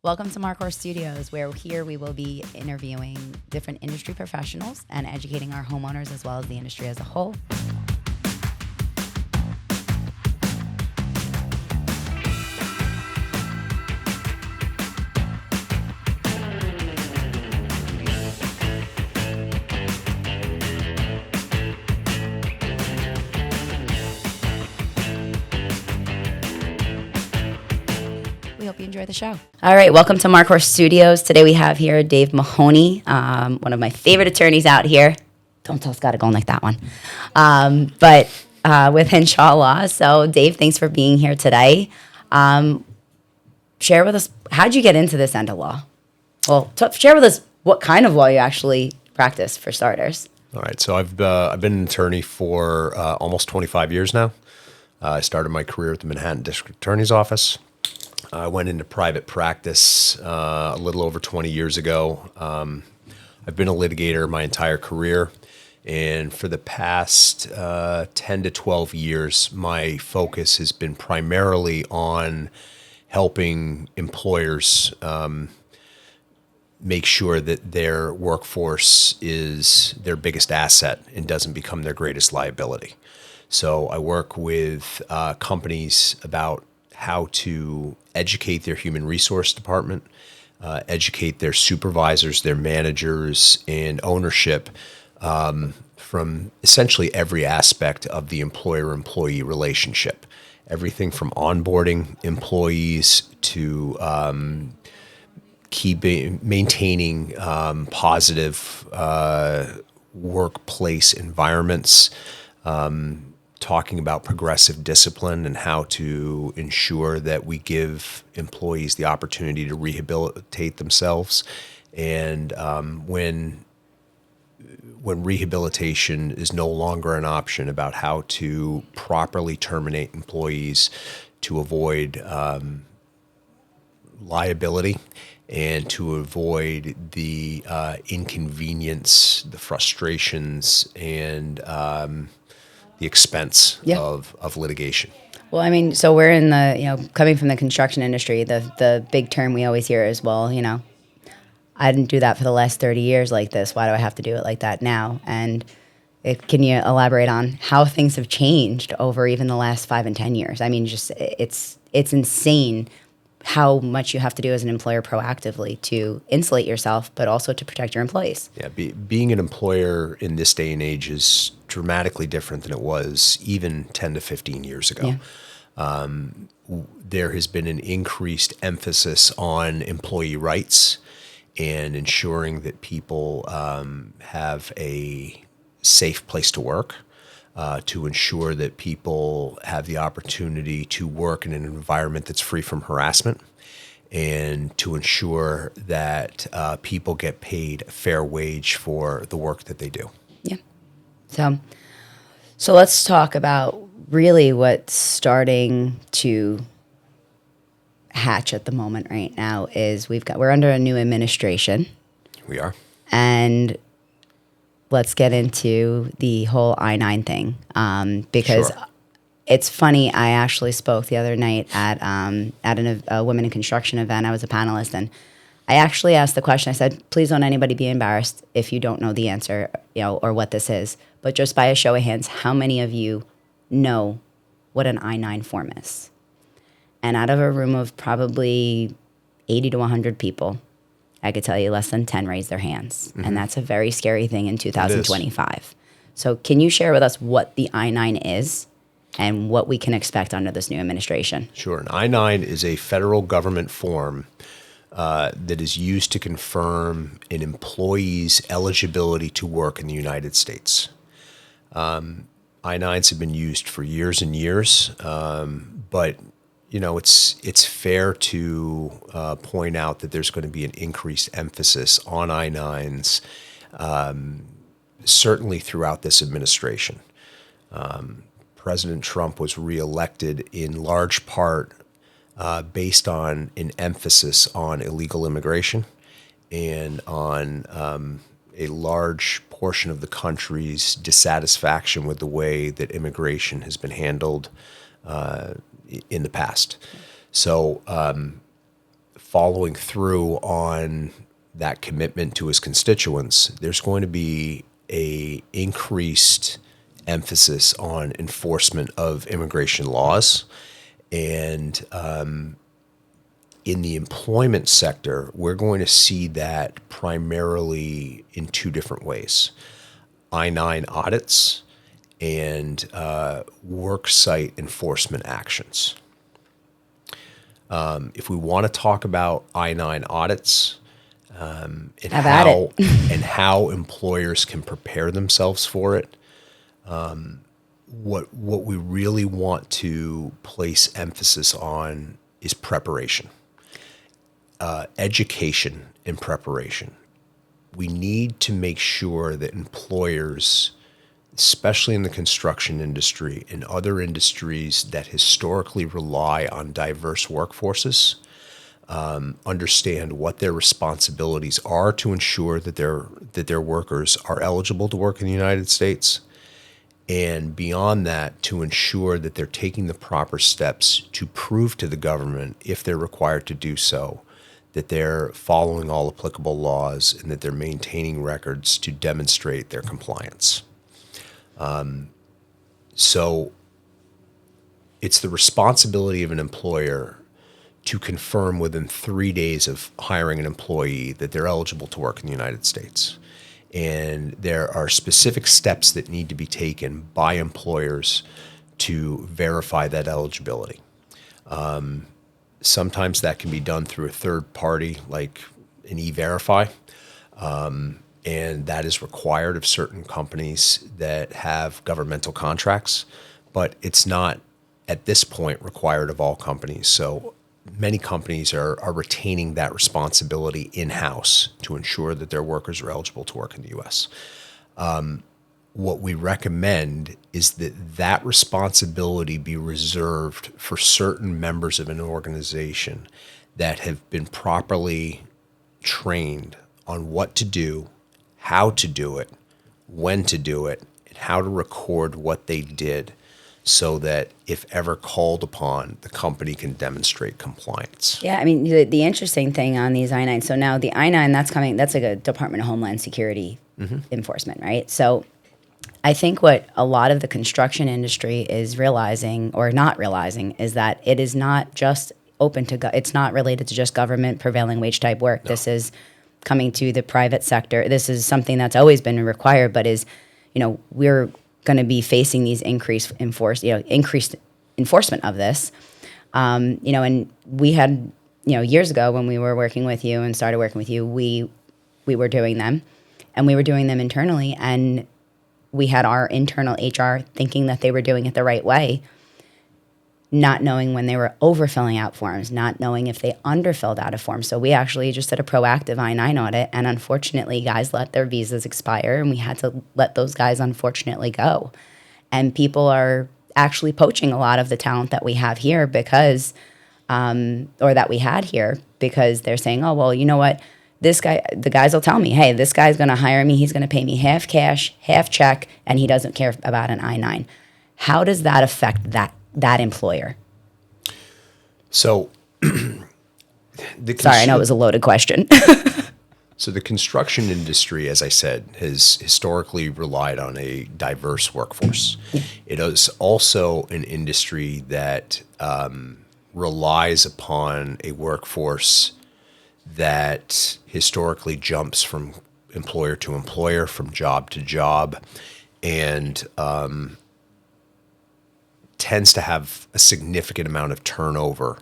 Welcome to Marcor Studios, where here we will be interviewing different industry professionals and educating our homeowners as well as the industry as a whole. Hope you enjoy the show. All right, welcome to Marcor Studios. Today we have here Dave Mahoney, one of my favorite attorneys out here. Don't tell Scott to go like that one. But with Hinshaw Law. So Dave, thanks for being here today. Share with us, how'd you get into this end of law? Well, share with us what kind of law you actually practice, for starters. All right, so I've been an attorney for almost 25 years now. I started my career at the Manhattan District Attorney's Office. I went into private practice a little over 20 years ago. I've been a litigator my entire career, and for the past 10 to 12 years, my focus has been primarily on helping employers make sure that their workforce is their biggest asset and doesn't become their greatest liability. So I work with companies about how to educate their human resource department, educate their supervisors, their managers, and ownership from essentially every aspect of the employer-employee relationship. Everything from onboarding employees to maintaining positive workplace environments, talking about progressive discipline and how to ensure that we give employees the opportunity to rehabilitate themselves. And when rehabilitation is no longer an option, about how to properly terminate employees to avoid liability and to avoid the inconvenience, the frustrations, and the expense of litigation. Well, I mean, so we're in the, coming from the construction industry, the big term we always hear is, well, I didn't do that for the last 30 years like this. Why do I have to do it like that now? And can you elaborate on how things have changed over even the last 5 and 10 years? I mean, just it's insane how much you have to do as an employer proactively to insulate yourself, but also to protect your employees. Yeah, being an employer in this day and age is dramatically different than it was even 10 to 15 years ago. Yeah. There has been an increased emphasis on employee rights and ensuring that people have a safe place to work, to ensure that people have the opportunity to work in an environment that's free from harassment, and to ensure that people get paid a fair wage for the work that they do. Yeah. So let's talk about really what's starting to hatch at the moment right now is we're under a new administration. We are. And let's get into the whole I-9 thing, because Sure. It's funny. I actually spoke the other night at a women in construction event. I was a panelist, and I actually asked the question. I said, "Please don't anybody be embarrassed if you don't know the answer, or what this is. But just by a show of hands, how many of you know what an I-9 form is?" And out of a room of probably 80 to 100 people, I could tell you less than 10 raised their hands. Mm-hmm. And that's a very scary thing in 2025. So can you share with us what the I-9 is and what we can expect under this new administration? Sure. An I-9 is a federal government form that is used to confirm an employee's eligibility to work in the United States. I-9s have been used for years and years, but it's fair to point out that there's going to be an increased emphasis on I-9s, certainly throughout this administration. President Trump was reelected in large part based on an emphasis on illegal immigration and on a large portion of the country's dissatisfaction with the way that immigration has been handled in the past. So following through on that commitment to his constituents, there's going to be a increased emphasis on enforcement of immigration laws. And in the employment sector, we're going to see that primarily in two different ways: I-9 audits and work site enforcement actions. If we want to talk about I-9 audits and how employers can prepare themselves for it, what we really want to place emphasis on is preparation, education and preparation. We need to make sure that employers, especially in the construction industry and other industries that historically rely on diverse workforces, understand what their responsibilities are to ensure that their workers are eligible to work in the United States, and beyond that, to ensure that they're taking the proper steps to prove to the government, if they're required to do so, that they're following all applicable laws and that they're maintaining records to demonstrate their compliance. So it's the responsibility of an employer to confirm within 3 days of hiring an employee that they're eligible to work in the United States. And there are specific steps that need to be taken by employers to verify that eligibility. Sometimes that can be done through a third party like an E-Verify, and that is required of certain companies that have governmental contracts, but it's not at this point required of all companies. So many companies are retaining that responsibility in-house to ensure that their workers are eligible to work in the U.S. What we recommend is that responsibility be reserved for certain members of an organization that have been properly trained on what to do, how to do it, when to do it, and how to record what they did, so that if ever called upon, the company can demonstrate compliance. Yeah, I mean, the interesting thing on these I-9, so now the I-9, that's like a Department of Homeland Security enforcement, right? So I think what a lot of the construction industry is realizing or not realizing is that it is not just open to, it's not related to just government prevailing wage type work. No. This is coming to the private sector. This is something that's always been required, but is, we're going to be facing these increased enforcement of this. And we had, years ago when we were working with you and started working with you, we were doing them, and we were doing them internally, and we had our internal HR thinking that they were doing it the right way, not knowing when they were overfilling out forms, not knowing if they underfilled out a form. So we actually just did a proactive I-9 audit, and unfortunately, guys let their visas expire, and we had to let those guys unfortunately go. And people are actually poaching a lot of the talent that we have here because, or that we had here, because they're saying, oh, well, you know what? This guy, the guys will tell me, hey, this guy's going to hire me. He's going to pay me half cash, half check, and he doesn't care about an I-9. How does that affect that employer? So, sorry, I know it was a loaded question. So the construction industry, as I said, has historically relied on a diverse workforce. Yeah. It is also an industry that relies upon a workforce that historically jumps from employer to employer, from job to job, and tends to have a significant amount of turnover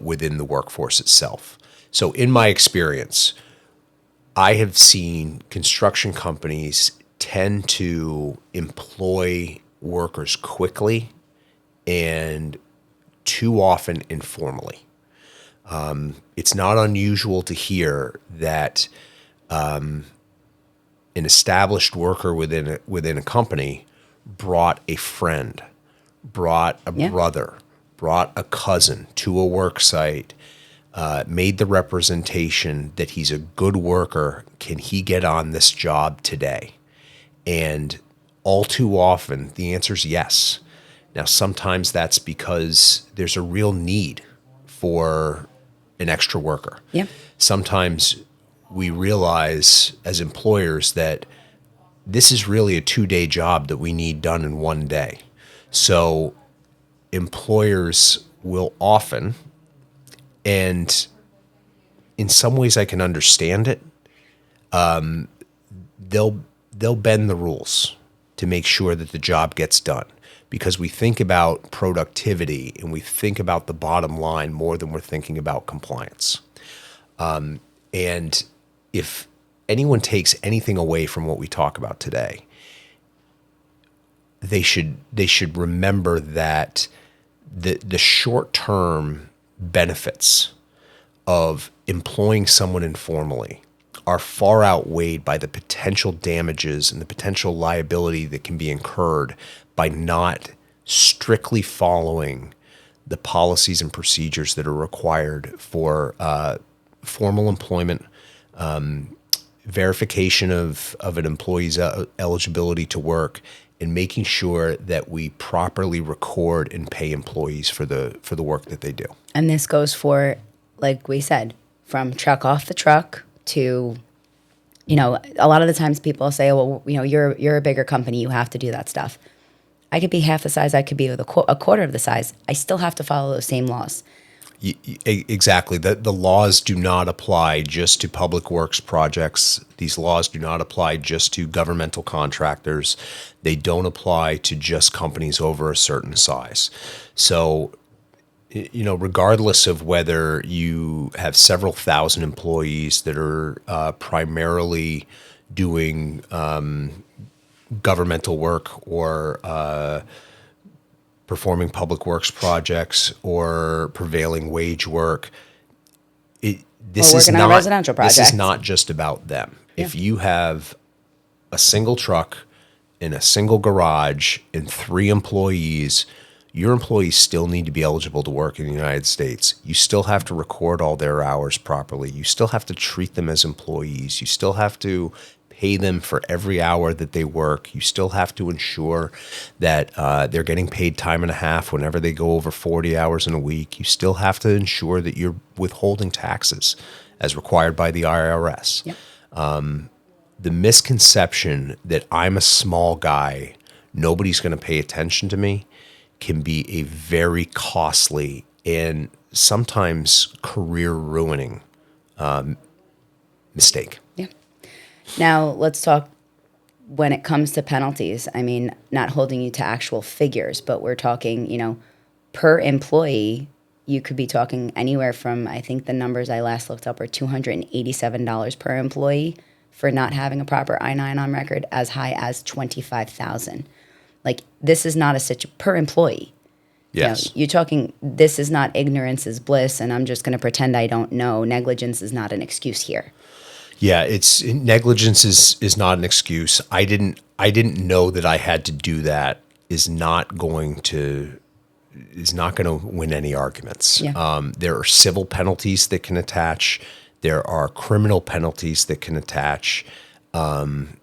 within the workforce itself. So in my experience, I have seen construction companies tend to employ workers quickly and too often informally. It's not unusual to hear that an established worker within a company brought a friend, brought a brother, brought a cousin to a work site, made the representation that he's a good worker. Can he get on this job today? And all too often, the answer is yes. Now, sometimes that's because there's a real need for an extra worker. Yeah. Sometimes we realize as employers that this is really a 2-day job that we need done in 1 day. So employers will often, and in some ways I can understand it, they'll bend the rules to make sure that the job gets done, because we think about productivity and we think about the bottom line more than we're thinking about compliance. And if anyone takes anything away from what we talk about today, they should remember that the short-term benefits of employing someone informally are far outweighed by the potential damages and the potential liability that can be incurred by not strictly following the policies and procedures that are required for formal employment, verification of an employee's eligibility to work, and making sure that we properly record and pay employees for the work that they do. And this goes for, like we said, from truck off the truck to, a lot of the times people say, well, you're a bigger company, you have to do that stuff. I could be half the size, I could be a quarter of the size. I still have to follow those same laws. Exactly. The laws do not apply just to public works projects. These laws do not apply just to governmental contractors. They don't apply to just companies over a certain size. So, regardless of whether you have several thousand employees that are primarily doing governmental work or performing public works projects or prevailing wage work, this is not residential projects. This is not just about them. Yeah. If you have a single truck in a single garage and 3 employees, your employees still need to be eligible to work in the United States. You still have to record all their hours properly. You still have to treat them as employees. You still have to pay them for every hour that they work. You still have to ensure that they're getting paid time and a half whenever they go over 40 hours in a week. You still have to ensure that you're withholding taxes as required by the IRS. Yep. The misconception that I'm a small guy, nobody's going to pay attention to me, can be a very costly and sometimes career-ruining mistake. Yeah. Now, let's talk when it comes to penalties. I mean, not holding you to actual figures, but we're talking, per employee, you could be talking anywhere from, I think the numbers I last looked up are $287 per employee for not having a proper I-9 on record, as high as $25,000. Like, this is not per employee. Yes. You're talking, this is not ignorance is bliss, and I'm just going to pretend I don't know. Negligence is not an excuse here. Yeah, negligence is not an excuse. I didn't know that I had to do that is not going to win any arguments. Yeah. There are civil penalties that can attach. There are criminal penalties that can attach. When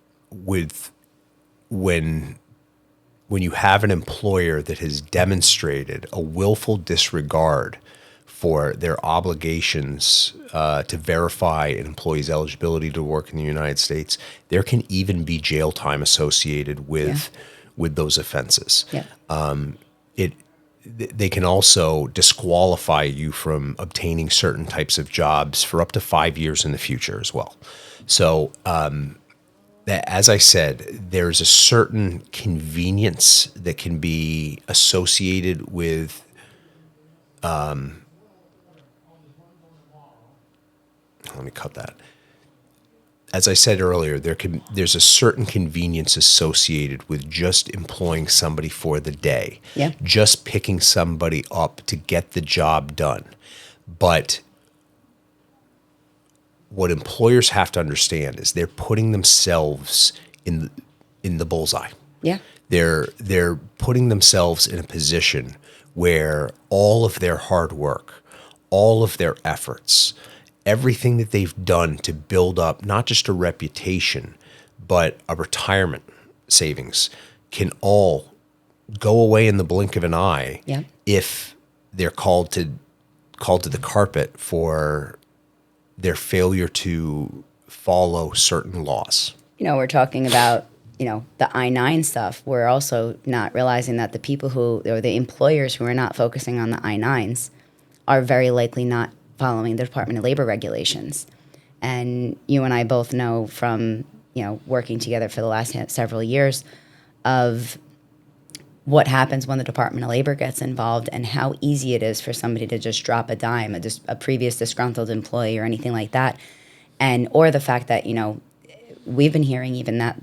you have an employer that has demonstrated a willful disregard for their obligations to verify an employee's eligibility to work in the United States, there can even be jail time associated with those offenses. Yeah. They can also disqualify you from obtaining certain types of jobs for up to 5 years in the future as well. So, as I said, there's a certain convenience that can be associated with let me cut that. As I said earlier, there's a certain convenience associated with just employing somebody for the day, just picking somebody up to get the job done. But what employers have to understand is they're putting themselves in the bullseye. Yeah, they're putting themselves in a position where all of their hard work, all of their efforts, everything that they've done to build up not just a reputation, but a retirement savings can all go away in the blink of an eye if they're called to called to the carpet for their failure to follow certain laws. We're talking about, the I-9 stuff. We're also not realizing that the people or the employers who are not focusing on the I-9s are very likely not following the Department of Labor regulations. And you and I both know from, working together for the last several years of what happens when the Department of Labor gets involved and how easy it is for somebody to just drop a dime, a previous disgruntled employee or anything like that. Or the fact that, we've been hearing even that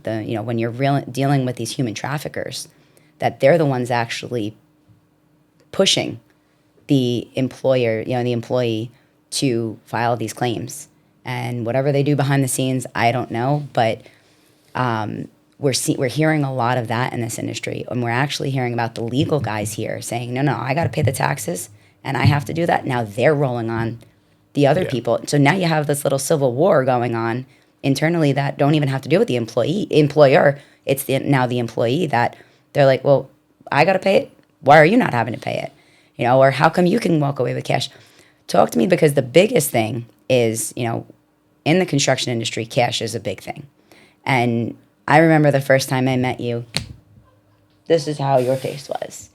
when you're dealing with these human traffickers, that they're the ones actually pushing the employer, the employee to file these claims. And whatever they do behind the scenes, I don't know, but we're hearing a lot of that in this industry, and we're actually hearing about the legal guys here saying, no, I got to pay the taxes, and I have to do that. Now they're rolling on the other people. So now you have this little civil war going on internally that don't even have to do with the employer. It's now the employee that they're like, well, I got to pay it. Why are you not having to pay it? Or how come you can walk away with cash? Talk to me, because the biggest thing is, in the construction industry, cash is a big thing. And I remember the first time I met you, this is how your face was.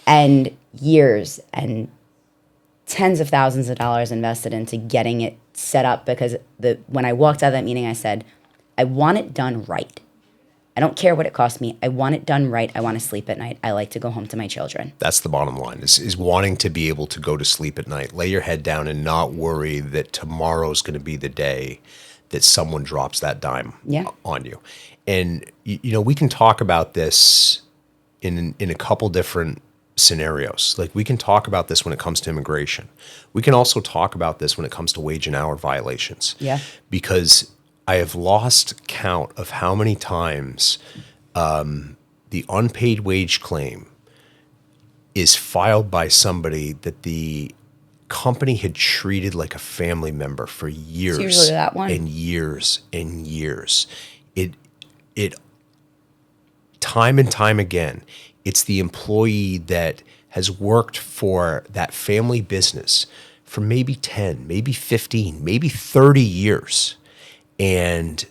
And years and tens of thousands of dollars invested into getting it set up, because when I walked out of that meeting, I said, I want it done right. I don't care what it costs me. I want it done right. I want to sleep at night. I like to go home to my children. That's the bottom line, is wanting to be able to go to sleep at night, lay your head down and not worry that tomorrow's going to be the day that someone drops that dime on you. And, we can talk about this in a couple different scenarios. Like, we can talk about this when it comes to immigration. We can also talk about this when it comes to wage and hour violations. Yeah. Because I have lost count of how many times the unpaid wage claim is filed by somebody that the company had treated like a family member for years. It's usually that one. And years and years. It time and time again, it's the employee that has worked for that family business for maybe 10, maybe 15, maybe 30 years. And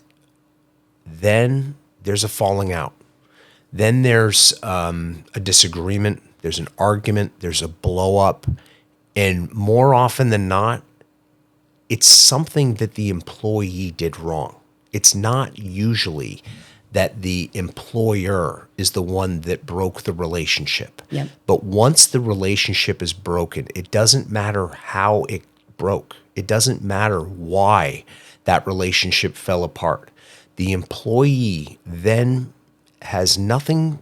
then there's a falling out. Then there's a disagreement. There's an argument. There's a blow up. And more often than not, it's something that the employee did wrong. It's not usually that the employer is the one that broke the relationship. Yep. But once the relationship is broken, it doesn't matter how it broke. It doesn't matter why that relationship fell apart. The employee then has nothing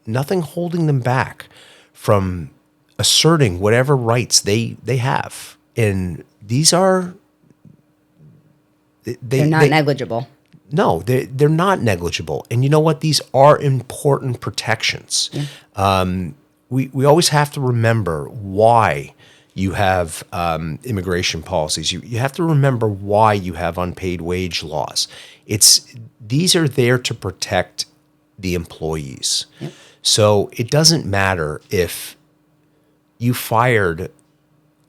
holding them back from asserting whatever rights they have. And these are... They're not negligible. No, they're not negligible. And you know what? These are important protections. Yeah. We always have to remember why you have immigration policies. You have to remember why you have unpaid wage laws. These are there to protect the employees. Yep. So it doesn't matter if you fired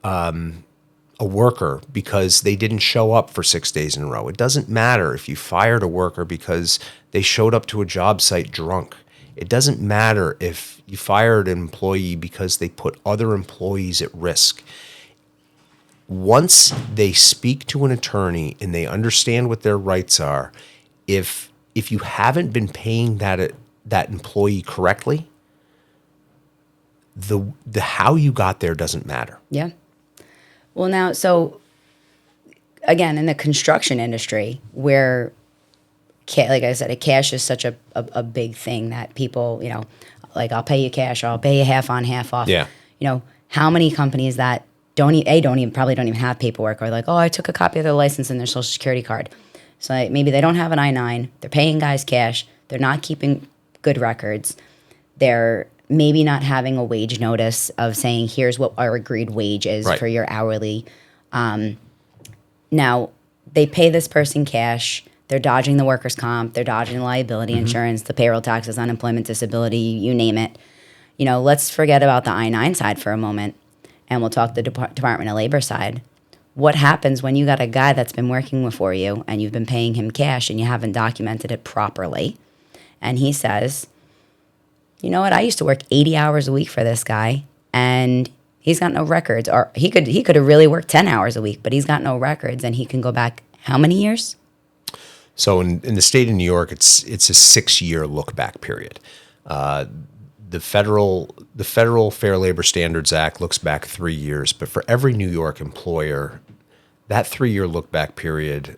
a worker because they didn't show up for 6 days in a row. It doesn't matter if you fired a worker because they showed up to a job site drunk. It doesn't matter if you fired an employee because they put other employees at risk. Once they speak to an attorney and they understand what their rights are, if you haven't been paying that employee correctly, the how you got there doesn't matter. Yeah. Well, now, so again, in the construction industry, where, like I said, cash is such a big thing that people, like, I'll pay you cash, or I'll pay you half on, half off. Yeah. How many companies that probably don't even have paperwork, or like, oh, I took a copy of their license and their social security card. So maybe they don't have an I-9. They're paying guys cash. They're not keeping good records. They're maybe not having a wage notice of saying, here's what our agreed wage is for your hourly. Now, they pay this person cash. They're dodging the workers' comp. They're dodging the liability insurance, the payroll taxes, unemployment, disability, you name it. Let's forget about the I-9 side for a moment. and we'll talk the Department of Labor side. What happens when you got a guy that's been working for you and you've been paying him cash and you haven't documented it properly? And he says, you know what, I used to work 80 hours a week for this guy and he's got no records. Or he could have really worked 10 hours a week, but he's got no records, and he can go back how many years? So in the state of New York, it's a 6-year look back period. The federal Fair Labor Standards Act looks back 3 years, but for every New York employer, that 3-year look back period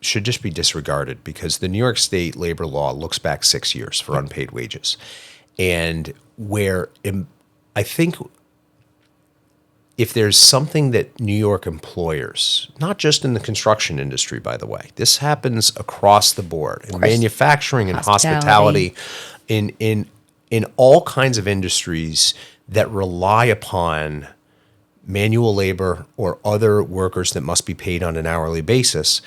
should just be disregarded, because the New York State labor law looks back 6 years for unpaid wages. And I think if there's something that New York employers, not just in the construction industry, by the way, this happens across the board in manufacturing and hospitality, in all kinds of industries that rely upon manual labor or other workers that must be paid on an hourly basis.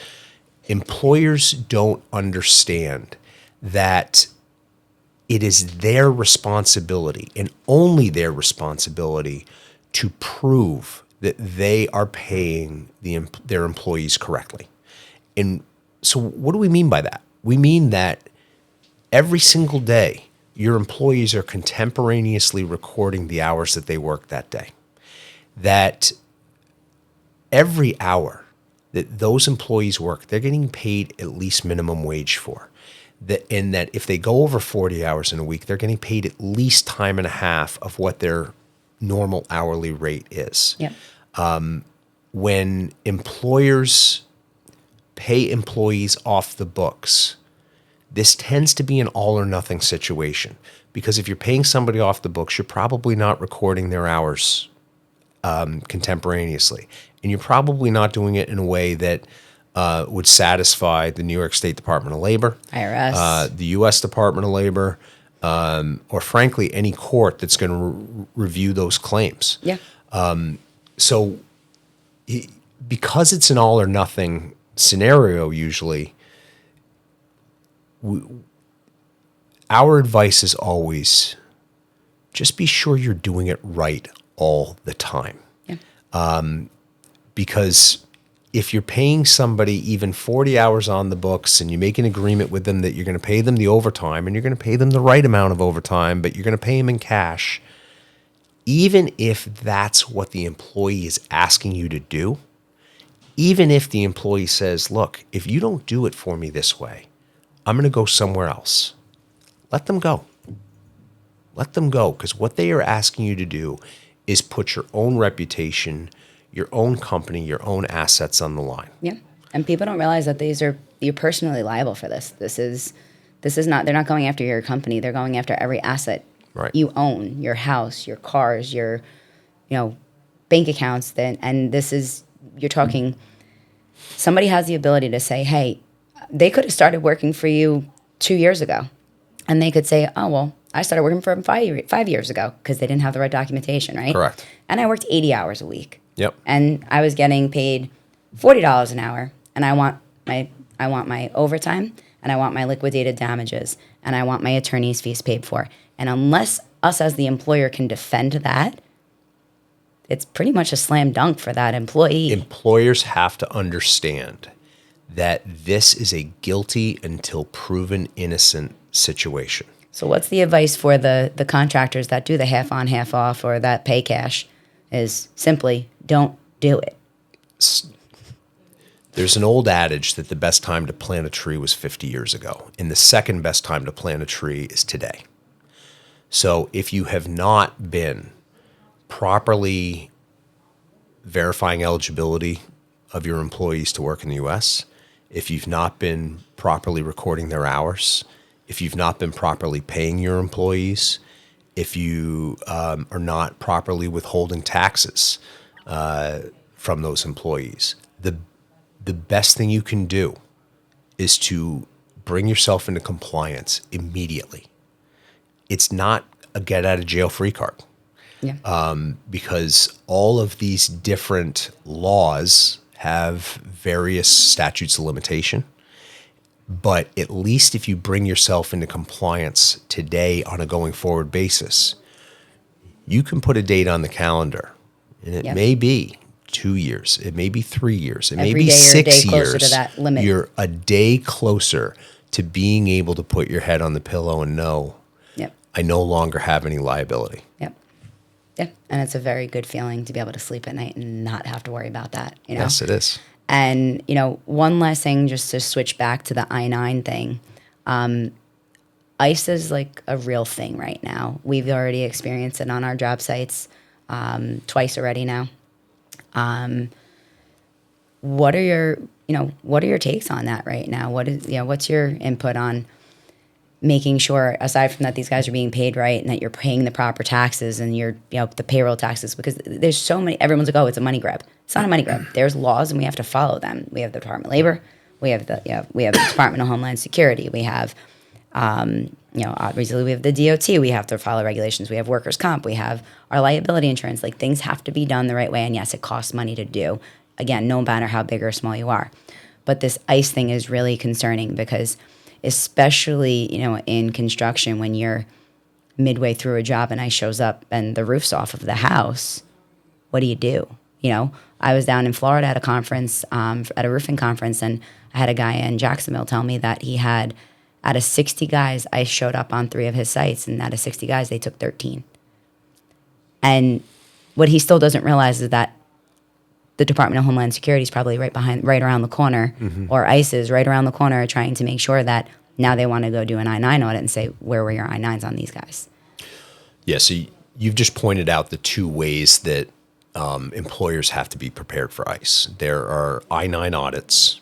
Employers don't understand that it is their responsibility, and only their responsibility, to prove that they are paying their employees correctly. And so what do we mean by that? We mean that every single day, your employees are contemporaneously recording the hours that they work that day. That every hour that those employees work, they're getting paid at least minimum wage for. And that if they go over 40 hours in a week, they're getting paid at least time and a half of what their normal hourly rate is. Yep. When employers pay employees off the books, this tends to be an all or nothing situation, because if you're paying somebody off the books, you're probably not recording their hours contemporaneously, and you're probably not doing it in a way that would satisfy the New York State Department of Labor, IRS, the U.S. Department of Labor, or frankly, any court that's going to review those claims. Yeah. So because it's an all or nothing scenario, usually, our advice is always just be sure you're doing it right all the time. Yeah. Because if you're paying somebody even 40 hours on the books and you make an agreement with them that you're going to pay them the overtime and you're going to pay them the right amount of overtime, but you're going to pay them in cash, even if that's what the employee is asking you to do, even if the employee says, look, if you don't do it for me this way, I'm going to go somewhere else. Let them go. Let them go, because what they are asking you to do is put your own reputation, your own company, your own assets on the line. Yeah. And people don't realize that you're personally liable for this. This is not, they're not going after your company. They're going after every asset you own, your house, your cars, your, bank accounts. And this is, you're talking, somebody has the ability to say, hey, they could have started working for you 2 years ago. And they could say, oh, well, I started working for them 5 years ago, because they didn't have the right documentation, right? Correct. And I worked 80 hours a week. Yep. And I was getting paid $40 an hour, and I want my overtime, and I want my liquidated damages, and I want my attorney's fees paid for. And unless us as the employer can defend that, it's pretty much a slam dunk for that employee. Employers have to understand that this is a guilty until proven innocent situation. So what's the advice for the contractors that do the half on, half off, or that pay cash? Is simply don't do it. There's an old adage that the best time to plant a tree was 50 years ago, and the second best time to plant a tree is today. So if you have not been properly verifying eligibility of your employees to work in the U.S., if you've not been properly recording their hours, if you've not been properly paying your employees, if you are not properly withholding taxes from those employees, the best thing you can do is to bring yourself into compliance immediately. It's not a get out of jail free card. Yeah. Because all of these different laws have various statutes of limitation. But at least if you bring yourself into compliance today on a going forward basis, you can put a date on the calendar And it Yep. may be 2 years. It may be 3 years. It may Every be day you're a 6 day closer years. to that limit. You're a day closer to being able to put your head on the pillow and know, Yep. I no longer have any liability. Yep. Yeah. And it's a very good feeling to be able to sleep at night and not have to worry about that, you know? Yes, it is. And, one last thing, just to switch back to the I-9 thing. ICE is like a real thing right now. We've already experienced it on our job sites twice already now. What are your takes on that right now? What's your input on making sure, aside from that, these guys are being paid right and that you're paying the proper taxes and the payroll taxes, because there's so many, everyone's like, oh, it's a money grab. It's not a money grab. There's laws and we have to follow them. We have the Department of Labor. We have the Department of Homeland Security. We have, obviously we have the DOT. We have to follow regulations. We have workers' comp. We have our liability insurance. Like, things have to be done the right way. And yes, it costs money to do. Again, no matter how big or small you are. But this ICE thing is really concerning because, especially, in construction, when you're midway through a job and ICE shows up and the roof's off of the house, what do? I was down in Florida at a conference, at a roofing conference, and I had a guy in Jacksonville tell me that he had, out of 60 guys, ICE showed up on 3 of his sites, and out of 60 guys, they took 13. And what he still doesn't realize is that the Department of Homeland Security is probably right around the corner, or ICE is right around the corner, trying to make sure that now they want to go do an I-9 audit and say, where were your I-9s on these guys? Yeah, so you've just pointed out the 2 ways that employers have to be prepared for ICE. There are I-9 audits,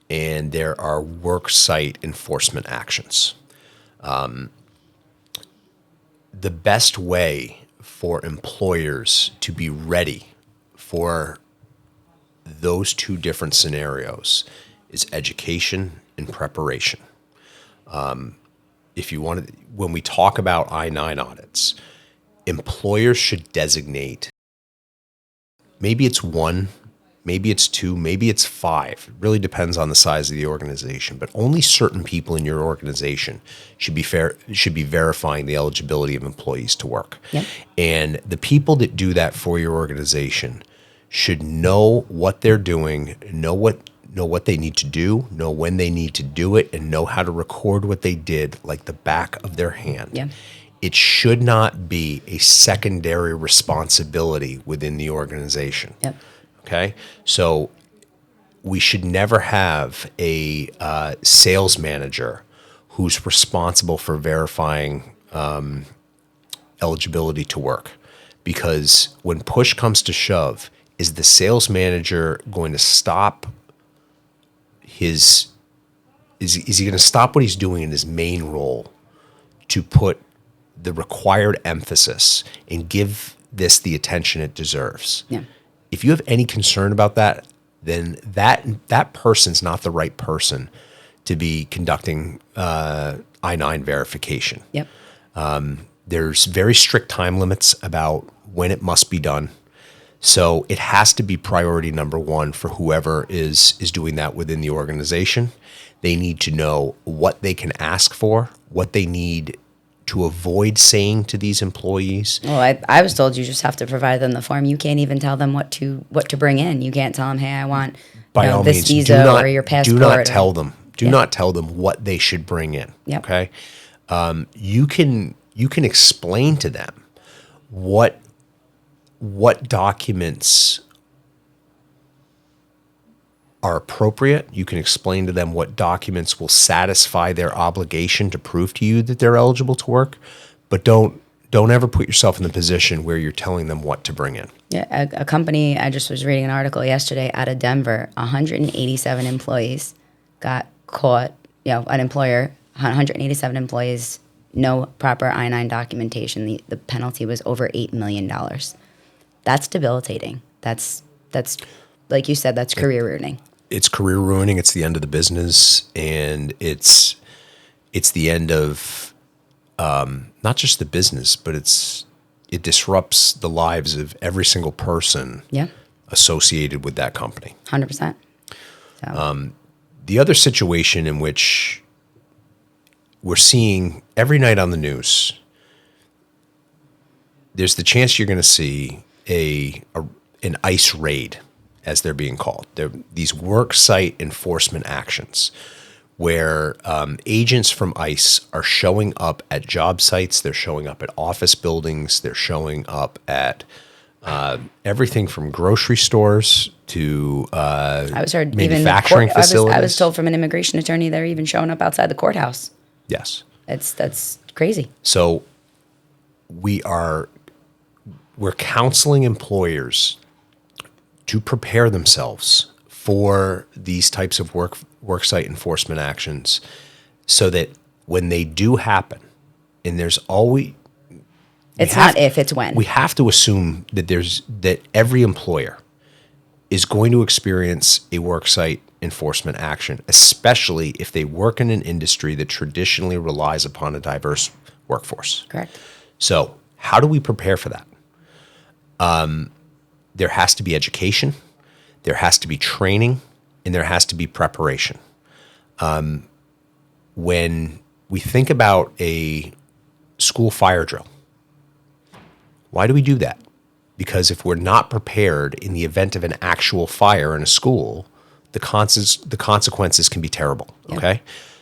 and there are work site enforcement actions. The best way for employers to be ready for those 2 different scenarios is education and preparation. If you want to, when we talk about I-9 audits, employers should designate, maybe it's 1, maybe it's 2, maybe it's 5. It really depends on the size of the organization, but only certain people in your organization should be verifying the eligibility of employees to work. Yep. And the people that do that for your organization should know what they're doing, know what they need to do, know when they need to do it, and know how to record what they did like the back of their hand. Yeah. It should not be a secondary responsibility within the organization. Yep. Okay? So we should never have a sales manager who's responsible for verifying eligibility to work. Because when push comes to shove, is the sales manager going to stop is he going to stop what he's doing in his main role to put the required emphasis and give this the attention it deserves? Yeah. If you have any concern about that, then that person's not the right person to be conducting I-9 verification. Yep. There's very strict time limits about when it must be done. So it has to be priority number 1 for whoever is doing that within the organization. They need to know what they can ask for, what they need to avoid saying to these employees. Well, I was told you just have to provide them the form. You can't even tell them what to bring in. You can't tell them, hey, I want By all this means, visa or your passport. Do not tell them. Do Yeah. not tell them what they should bring in. Yep. Okay. You can explain to them what documents are appropriate. You can explain to them what documents will satisfy their obligation to prove to you that they're eligible to work, but don't ever put yourself in the position where you're telling them what to bring in. Yeah, a company, I just was reading an article yesterday out of Denver, 187 employees got caught, an employer, 187 employees, no proper I-9 documentation. The penalty was over $8 million. That's debilitating. That's like you said, that's career ruining. It's career ruining. It's the end of the business, and it's the end of not just the business, but it disrupts the lives of every single person associated with that company. 100%. So. The other situation in which we're seeing every night on the news, there's the chance you're going to see an ICE raid, as they're being called. They're these work site enforcement actions where agents from ICE are showing up at job sites, they're showing up at office buildings, they're showing up at everything from grocery stores to I was heard manufacturing facilities. I was told from an immigration attorney they're even showing up outside the courthouse. Yes. That's crazy. So we're counseling employers to prepare themselves for these types of worksite enforcement actions so that when they do happen, and there's always... It's not if, it's when. We have to assume that every employer is going to experience a worksite enforcement action, especially if they work in an industry that traditionally relies upon a diverse workforce. Correct. So how do we prepare for that? There has to be education, there has to be training, and there has to be preparation. When we think about a school fire drill, why do we do that? Because if we're not prepared in the event of an actual fire in a school, the consequences can be terrible, okay?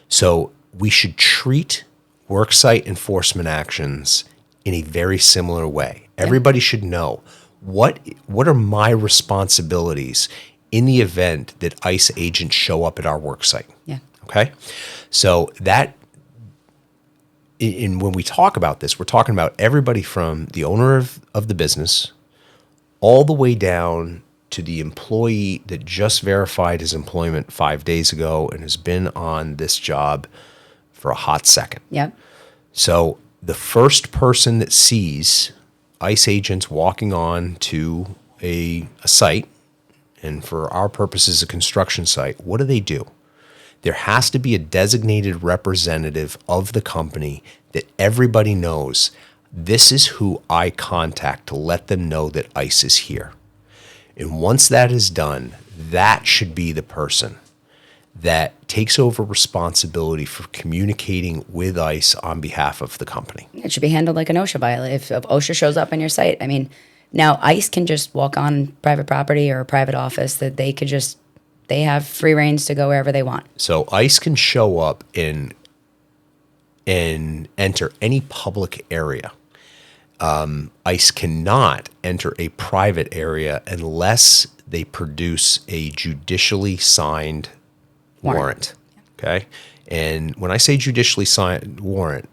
So we should treat worksite enforcement actions in a very similar way. Everybody should know what are my responsibilities in the event that ICE agents show up at our worksite. Yeah. Okay? So that, and when we talk about this, we're talking about everybody from the owner of the business all the way down to the employee that just verified his employment 5 days ago and has been on this job for a hot second. Yep. So the first person that sees ICE agents walking on to a site, and for our purposes, a construction site, what do? There has to be a designated representative of the company that everybody knows. This is who I contact to let them know that ICE is here. And once that is done, that should be the person that takes over responsibility for communicating with ICE on behalf of the company. It should be handled like an OSHA violation. If OSHA shows up on your site, I mean, now ICE can just walk on private property or a private office, that they have free reins to go wherever they want. So ICE can show up and enter any public area. ICE cannot enter a private area unless they produce a judicially signed warrant. Okay? And when I say judicially signed warrant,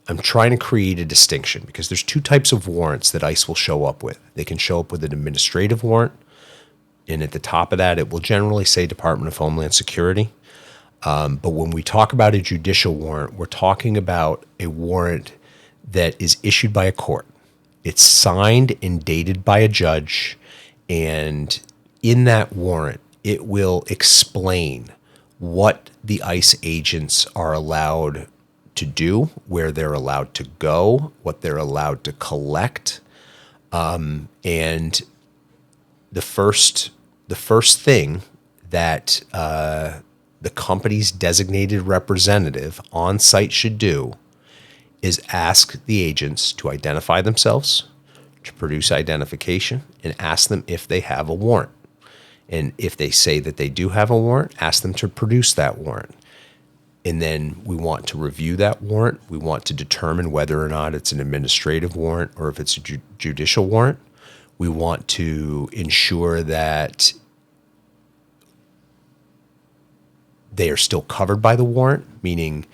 I'm trying to create a distinction because there's two types of warrants that ICE will show up with. They can show up with an administrative warrant, and at the top of that, it will generally say Department of Homeland Security. But when we talk about a judicial warrant, we're talking about a warrant that is issued by a court. It's signed and dated by a judge, and in that warrant, it will explain what the ICE agents are allowed to do, where they're allowed to go, what they're allowed to collect, and the first thing that the company's designated representative on site should do is ask the agents to identify themselves, to produce identification, and ask them if they have a warrant. And if they say that they do have a warrant, ask them to produce that warrant. And then we want to review that warrant. We want to determine whether or not it's an administrative warrant or if it's a judicial warrant. We want to ensure that they are still covered by the warrant, meaning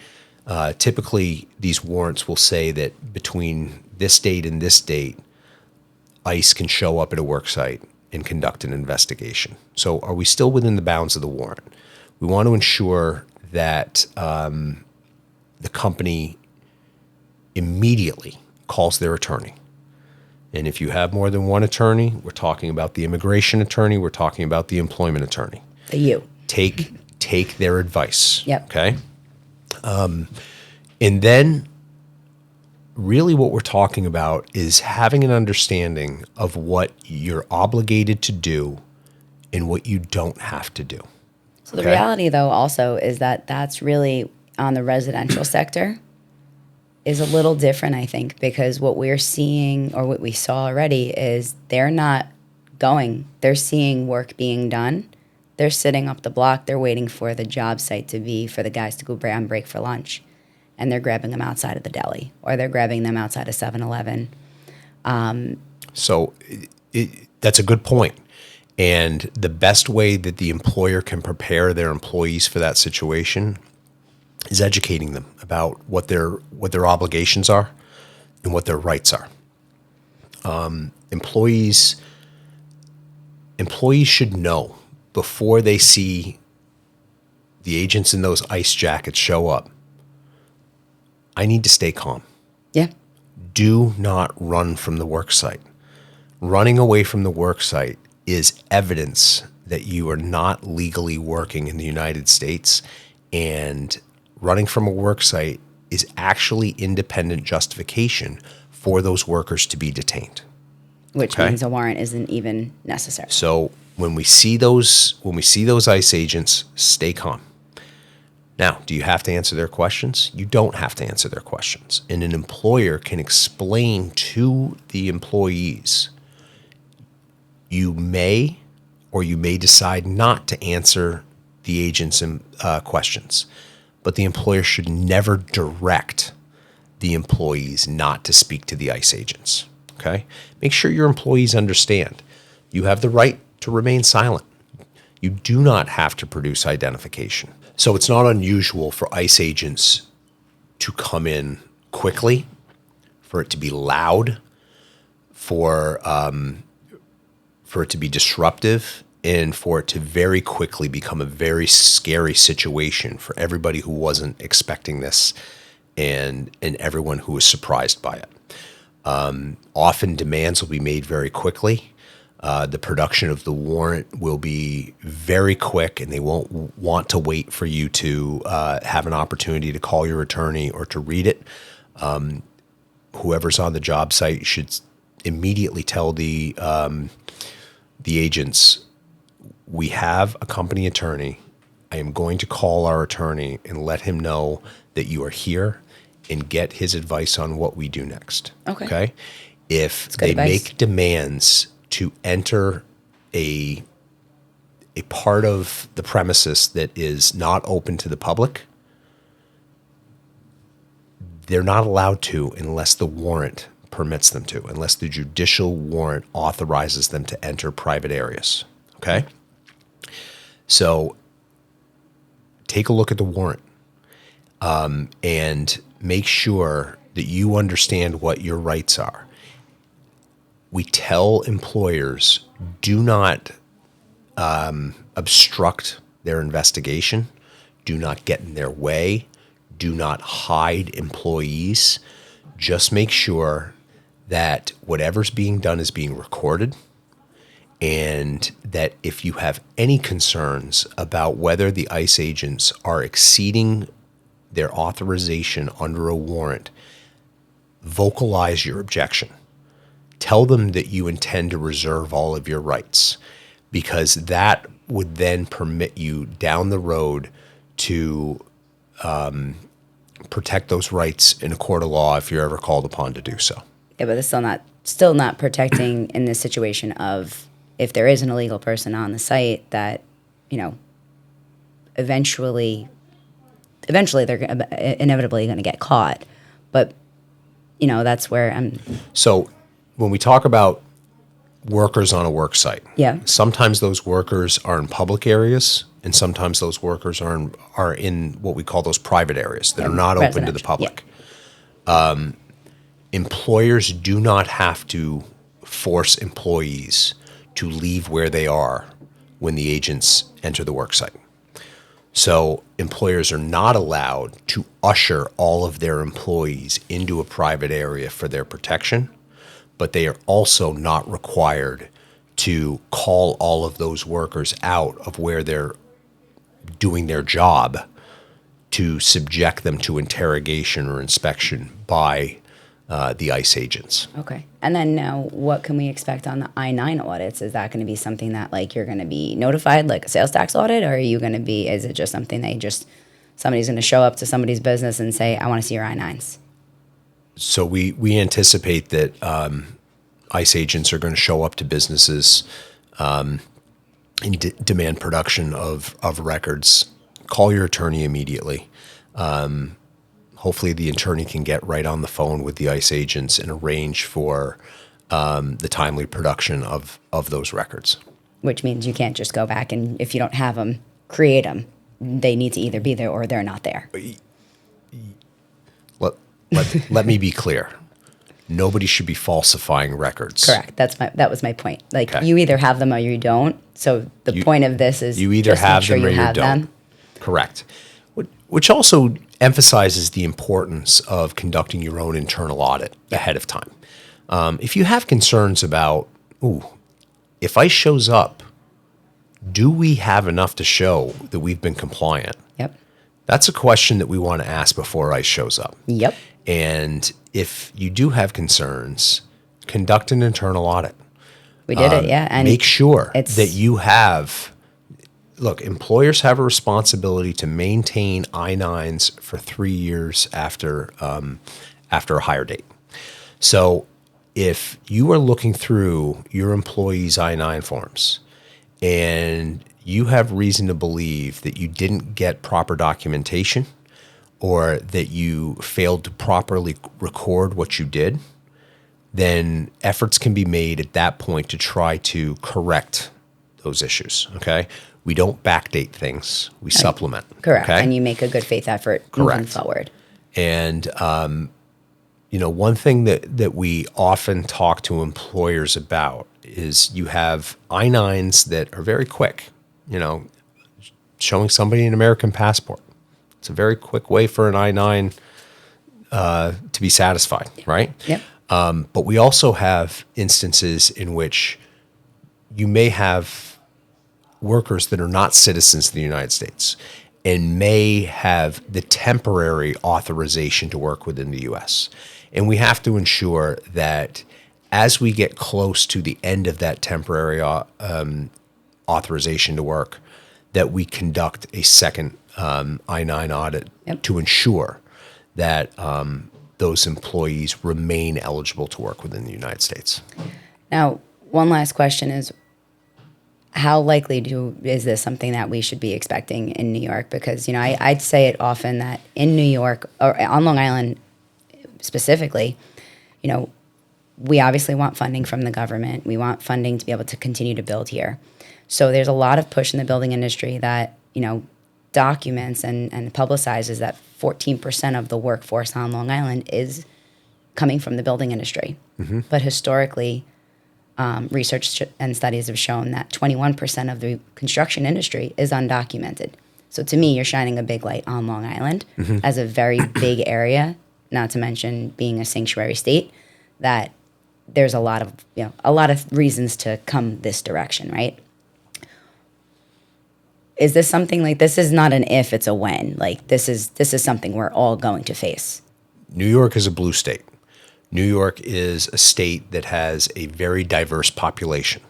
typically these warrants will say that between this date and this date, ICE can show up at a work site and conduct an investigation. So are we still within the bounds of the warrant? We want to ensure that the company immediately calls their attorney. And if you have more than one attorney, we're talking about the immigration attorney, we're talking about the employment attorney. Take their advice. Yep. Okay? And then really what we're talking about is having an understanding of what you're obligated to do and what you don't have to do. So the reality, though, also is that that's really on the residential sector. is a little different, I think, because what we're seeing or what we saw already is they're not going. They're seeing work being done. They're sitting up the block. They're waiting for the job site to be for the guys to go on break for lunch. And they're grabbing them outside of the deli or they're grabbing them outside of 7-Eleven. So that's a good point. And the best way that the employer can prepare their employees for that situation is educating them about what their obligations are and what their rights are. Employees should know before they see the agents in those ice jackets show up. I need to stay calm. Yeah. Do not run from the work site. Running away from the work site is evidence that you are not legally working in the United States, and running from a work site is actually independent justification for those workers to be detained. Which means a warrant isn't even necessary. So when we see those ICE agents, stay calm. Now, do you have to answer their questions? You don't have to answer their questions. And an employer can explain to the employees, you may or you may decide not to answer the agent's questions. But the employer should never direct the employees not to speak to the ICE agents. Okay? Make sure your employees understand you have the right to remain silent. You do not have to produce identification. So it's not unusual for ICE agents to come in quickly, for it to be loud, for it to be disruptive, and for it to very quickly become a very scary situation for everybody who wasn't expecting this and everyone who was surprised by it. Often demands will be made very quickly. The production of the warrant will be very quick, and they won't want to wait for you to have an opportunity to call your attorney or to read it. Whoever's on the job site should immediately tell the agents, we have a company attorney. I am going to call our attorney and let him know that you are here and get his advice on what we do next. Okay? If they make demands to enter a part of the premises that is not open to the public, they're not allowed to unless the warrant permits them to, unless the judicial warrant authorizes them to enter private areas. Okay? So take a look at the warrant and make sure that you understand what your rights are. We tell employers, do not obstruct their investigation. Do not get in their way. Do not hide employees. Just make sure that whatever's being done is being recorded, and that if you have any concerns about whether the ICE agents are exceeding their authorization under a warrant, vocalize your objection. Tell them that you intend to reserve all of your rights, because that would then permit you down the road to protect those rights in a court of law if you're ever called upon to do so. Yeah, but it's still not protecting in this situation of if there is an illegal person on the site that, eventually they're inevitably going to get caught. But, that's where I'm. So when we talk about workers on a work site, sometimes those workers are in public areas, and sometimes those workers are in what we call those private areas that are not open to the public. Yeah. Employers do not have to force employees to leave where they are when the agents enter the work site. So employers are not allowed to usher all of their employees into a private area for their protection, but they are also not required to call all of those workers out of where they're doing their job to subject them to interrogation or inspection by the ICE agents. Okay. And then now what can we expect on the I-9 audits? Is that going to be something that you're going to be notified like a sales tax audit, or are you going to be, is it just something somebody's going to show up to somebody's business and say, I want to see your I-9s? So we anticipate that ICE agents are going to show up to businesses and demand production of records. Call your attorney immediately. Hopefully the attorney can get right on the phone with the ICE agents and arrange for the timely production of those records. Which means you can't just go back and, if you don't have them, create them. They need to either be there or they're not there. Let me be clear. Nobody should be falsifying records. Correct. That was my point. Like, Okay. you either have them or you don't. So the point of this is you either just make have sure them or you you have don't. them. Correct. Which also emphasizes the importance of conducting your own internal audit ahead of time. If you have concerns about, if ICE shows up, do we have enough to show that we've been compliant? Yep. That's a question that we want to ask before ICE shows up. Yep. And if you do have concerns, conduct an internal audit. We did it, yeah. And make sure it's- that you have. Look, employers have a responsibility to maintain I-9s for 3 years after a hire date. So if you are looking through your employees' I-9 forms and you have reason to believe that you didn't get proper documentation or that you failed to properly record what you did, then efforts can be made at that point to try to correct those issues, okay? We don't backdate things. We supplement. Correct. Okay? And you make a good faith effort moving Correct. forward. And, one thing that we often talk to employers about is you have I-9s that are very quick, showing somebody an American passport. It's a very quick way for an I-9 to be satisfied, right? Yep. But we also have instances in which you may have workers that are not citizens of the United States and may have the temporary authorization to work within the U.S. And we have to ensure that as we get close to the end of that temporary authorization to work, that we conduct a second I-9 audit to ensure that those employees remain eligible to work within the United States. Now, one last question is, how likely is this something that we should be expecting in New York? Because, I'd say it often that in New York, or on Long Island specifically, we obviously want funding from the government. We want funding to be able to continue to build here. So there's a lot of push in the building industry that, documents and publicizes that 14% of the workforce on Long Island is coming from the building industry. Mm-hmm. But historically, research and studies have shown that 21% of the construction industry is undocumented. So to me, you're shining a big light on Long Island as a very big area, not to mention being a sanctuary state, that there's a lot of reasons to come this direction, right? Is this something like, this is not an if, it's a when? Like, this is something we're all going to face. New York is a blue state. New York is a state that has a very diverse population.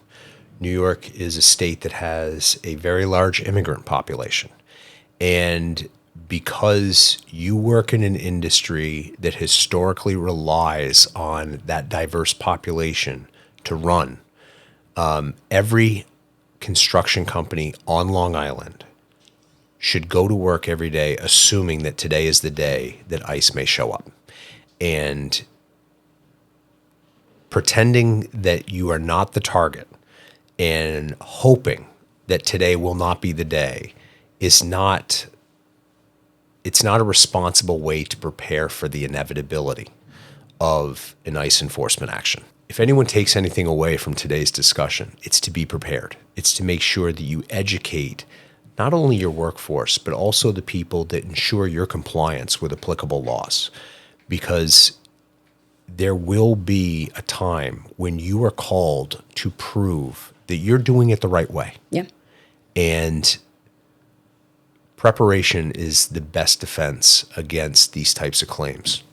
New York is a state that has a very large immigrant population. And because you work in an industry that historically relies on that diverse population to run, every construction company on Long Island should go to work every day assuming that today is the day that ICE may show up. And pretending that you are not the target and hoping that today will not be the day it's not a responsible way to prepare for the inevitability of an ICE enforcement action. If anyone takes anything away from today's discussion, it's to be prepared. It's to make sure that you educate not only your workforce, but also the people that ensure your compliance with applicable laws. Because there will be a time when you are called to prove that you're doing it the right way. Yeah. And preparation is the best defense against these types of claims.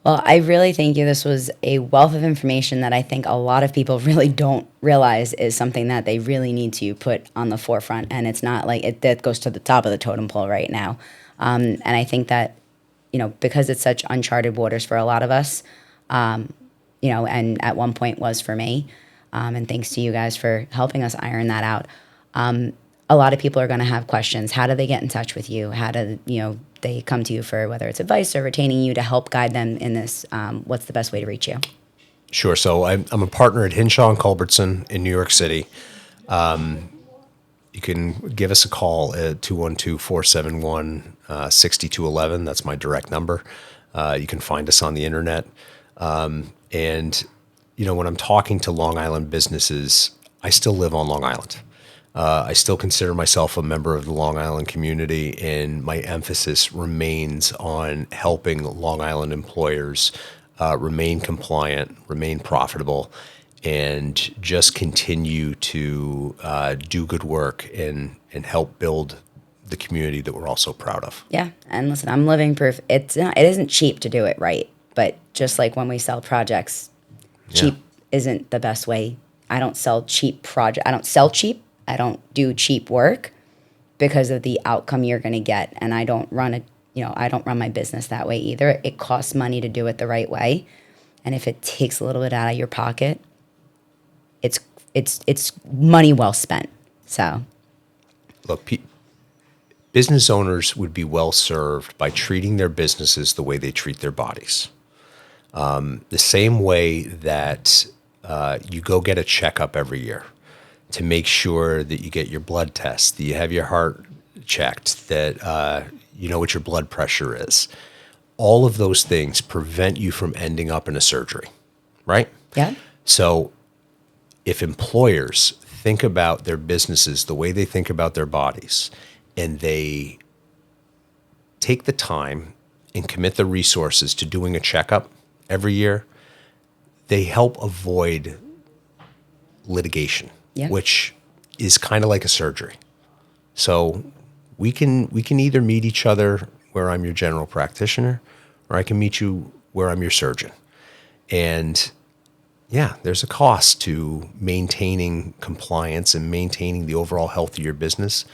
Well, I really thank you. This was a wealth of information that I think a lot of people really don't realize is something that they really need to put on the forefront. And it's not like that goes to the top of the totem pole right now. And I think that, because it's such uncharted waters for a lot of us, and at one point was for me, and thanks to you guys for helping us iron that out. A lot of people are going to have questions. How do they get in touch with you? How do, they come to you for whether it's advice or retaining you to help guide them in this? What's the best way to reach you? Sure. So I'm a partner at Hinshaw Culbertson in New York City. You can give us a call at 212-471-6211. That's my direct number. You can find us on the internet. And, when I'm talking to Long Island businesses, I still live on Long Island. I still consider myself a member of the Long Island community, and my emphasis remains on helping Long Island employers remain compliant, remain profitable, and just continue to do good work and help build the community that we're all so proud of. Yeah, and listen, I'm living proof. It isn't cheap to do it right, but just like when we sell projects, cheap isn't the best way. I don't sell cheap project. I don't sell cheap. I don't do cheap work because of the outcome you're going to get, and I don't run my business that way either. It costs money to do it the right way, and if it takes a little bit out of your pocket, it's money well spent. So, look, business owners would be well served by treating their businesses the way they treat their bodies. The same way that you go get a checkup every year to make sure that you get your blood tests, that you have your heart checked, that you know what your blood pressure is. All of those things prevent you from ending up in a surgery, right? Yeah. So if employers think about their businesses the way they think about their bodies, and they take the time and commit the resources to doing a checkup every year, they help avoid litigation, which is kind of like a surgery. So we can either meet each other where I'm your general practitioner, or I can meet you where I'm your surgeon. And there's a cost to maintaining compliance and maintaining the overall health of your business.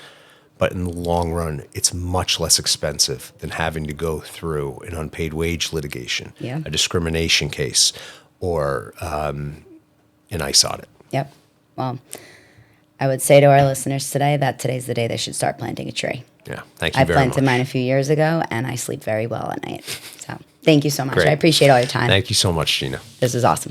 But in the long run, it's much less expensive than having to go through an unpaid wage litigation, a discrimination case, or an ICE audit. Yep. Well, I would say to our listeners today that today's the day they should start planting a tree. Yeah, thank you very much. I planted mine a few years ago, and I sleep very well at night. So thank you so much. Great. I appreciate all your time. Thank you so much, Gina. This is awesome.